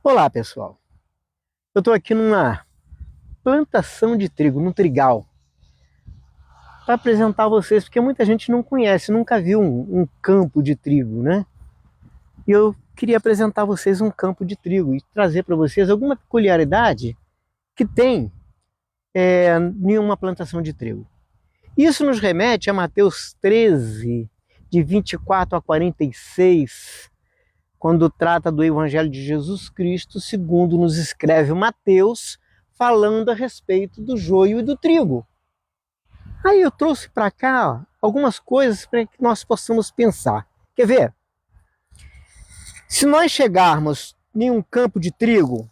Olá, pessoal. Eu estou aqui numa plantação de trigo, num trigal, para apresentar a vocês, porque muita gente não conhece, nunca viu um campo de trigo, né? E eu queria apresentar a vocês um campo de trigo e trazer para vocês alguma peculiaridade que tem em uma plantação de trigo. Isso nos remete a Mateus 13, de 24 a 46, quando trata do Evangelho de Jesus Cristo, segundo nos escreve Mateus, falando a respeito do joio e do trigo. Aí eu trouxe para cá algumas coisas para que nós possamos pensar. Quer ver? Se nós chegarmos em um campo de trigo,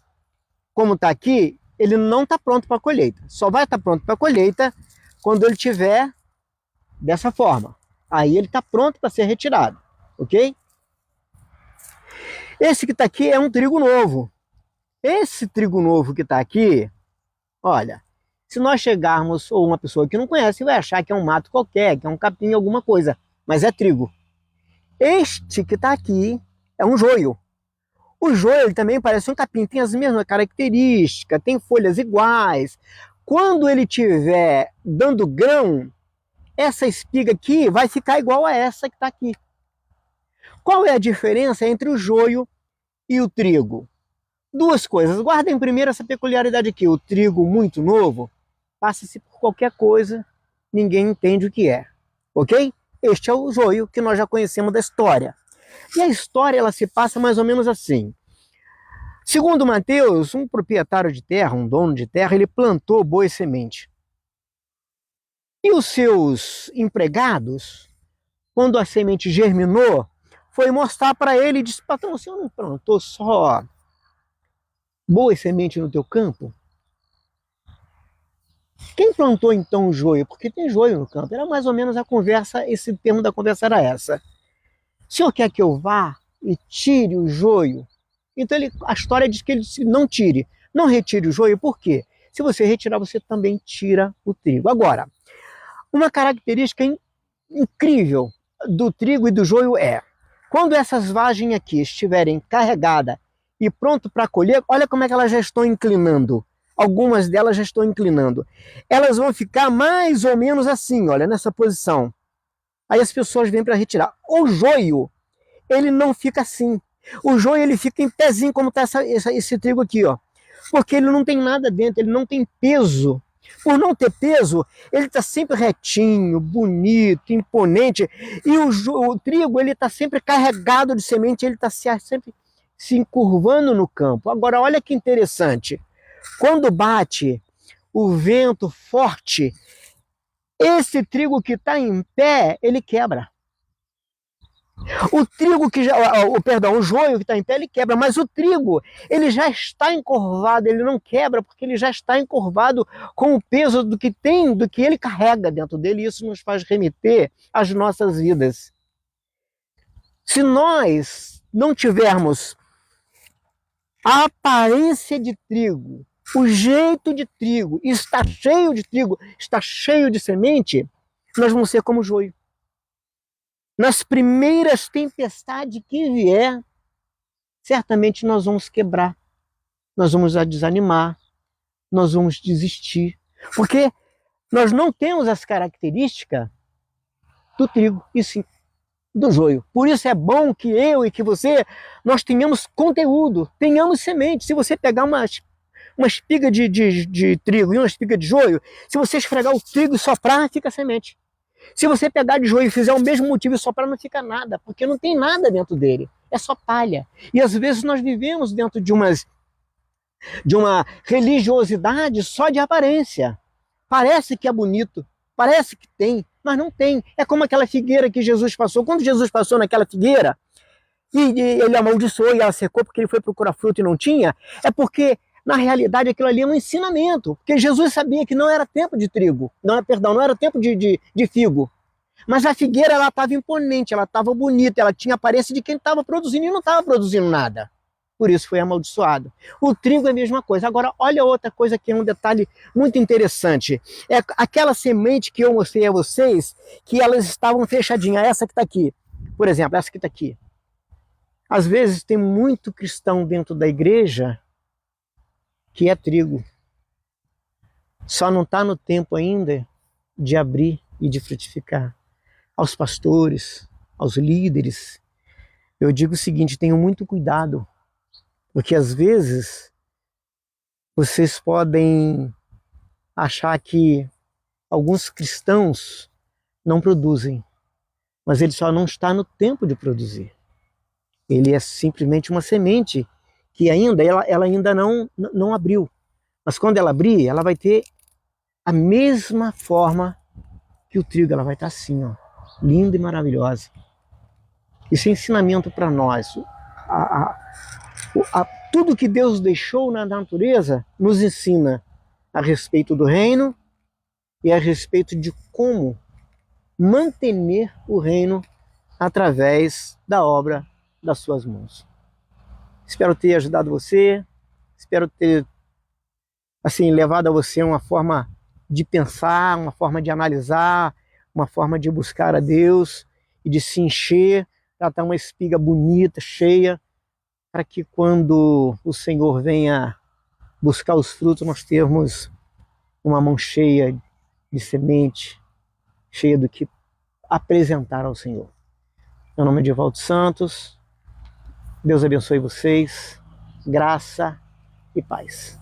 como está aqui, ele não está pronto para a colheita. Só vai estar pronto para a colheita quando ele tiver dessa forma. Aí ele está pronto para ser retirado, ok? Esse que está aqui é um trigo novo. Esse trigo novo que está aqui, olha, se nós chegarmos, ou uma pessoa que não conhece, vai achar que é um mato qualquer, que é um capim, alguma coisa, mas é trigo. Este que está aqui é um joio. O joio ele também parece um capim, tem as mesmas características, tem folhas iguais. Quando ele estiver dando grão, essa espiga aqui vai ficar igual a essa que está aqui. Qual é a diferença entre o joio e o trigo? Duas coisas. Guardem primeiro essa peculiaridade aqui. O trigo muito novo, passa-se por qualquer coisa, ninguém entende o que é. Ok? Este é o joio que nós já conhecemos da história. E a história ela se passa mais ou menos assim. Segundo Mateus, um proprietário de terra, um dono de terra, ele plantou boa semente. E os seus empregados, quando a semente germinou, foi mostrar para ele e disse: patrão, você não plantou só boa semente no teu campo? Quem plantou então o joio? Porque tem joio no campo. Era mais ou menos a conversa, esse termo da conversa era essa. O senhor quer que eu vá e tire o joio? Então a história diz que ele disse: não tire, não retire o joio, por quê? Se você retirar, você também tira o trigo. Agora, uma característica incrível do trigo e do joio é, quando essas vagens aqui estiverem carregadas e pronto para colher, olha como é que elas já estão inclinando. Algumas delas já estão inclinando. Elas vão ficar mais ou menos assim, olha, nessa posição. Aí as pessoas vêm para retirar. O joio, ele não fica assim. O joio, ele fica em pezinho, como está esse trigo aqui, ó. Porque ele não tem nada dentro, ele não tem peso. Por não ter peso, ele está sempre retinho, bonito, imponente. E o trigo, ele está sempre carregado de semente, ele está sempre se encurvando no campo. Agora, olha que interessante. Quando bate o vento forte, esse trigo que está em pé, ele quebra. O trigo que já, o joio que está em pé, ele quebra, mas o trigo, ele já está encurvado, ele não quebra, porque ele já está encurvado com o peso do que tem, do que ele carrega dentro dele, e isso nos faz remeter às nossas vidas. Se nós não tivermos a aparência de trigo, o jeito de trigo, está cheio de trigo, está cheio de semente, nós vamos ser como joio. Nas primeiras tempestades que vier, certamente nós vamos quebrar, nós vamos desanimar, nós vamos desistir, porque nós não temos as características do trigo, e sim do joio. Por isso é bom que eu e que você, nós tenhamos conteúdo, tenhamos semente. Se você pegar uma espiga de trigo e uma espiga de joio, se você esfregar o trigo e soprar, fica semente. Se você pegar de joio e fizer o mesmo motivo e soprar, não fica nada, porque não tem nada dentro dele, é só palha. E às vezes nós vivemos dentro de uma religiosidade só de aparência. Parece que é bonito, parece que tem, mas não tem. É como aquela figueira que Jesus passou. Quando Jesus passou naquela figueira, e ele amaldiçoou e ela secou porque ele foi procurar fruto e não tinha, é porque na realidade aquilo ali é um ensinamento, porque Jesus sabia que não era tempo de trigo, não era tempo de figo, mas a figueira ela estava imponente, ela estava bonita, ela tinha a aparência de quem estava produzindo e não estava produzindo nada, por isso foi amaldiçoado. O trigo é a mesma coisa. Agora olha outra coisa que é um detalhe muito interessante, é aquela semente que eu mostrei a vocês, que elas estavam fechadinhas, essa que está aqui, por exemplo, essa que está aqui. Às vezes tem muito cristão dentro da igreja que é trigo. Só não está no tempo ainda de abrir e de frutificar. Aos pastores, aos líderes, eu digo o seguinte: tenham muito cuidado, porque às vezes vocês podem achar que alguns cristãos não produzem, mas ele só não está no tempo de produzir. Ele é simplesmente uma semente que ela ainda não abriu. Mas quando ela abrir, ela vai ter a mesma forma que o trigo. Ela vai estar assim, ó, linda e maravilhosa. Isso é ensinamento para nós. Tudo que Deus deixou na natureza nos ensina a respeito do reino e a respeito de como manter o reino através da obra das suas mãos. Espero ter ajudado você, espero ter assim levado a você uma forma de pensar, uma forma de analisar, uma forma de buscar a Deus e de se encher, tratar uma espiga bonita, cheia, para que quando o Senhor venha buscar os frutos, nós termos uma mão cheia de semente, cheia do que apresentar ao Senhor. Meu nome é Divaldo Santos. Deus abençoe vocês. Graça e paz.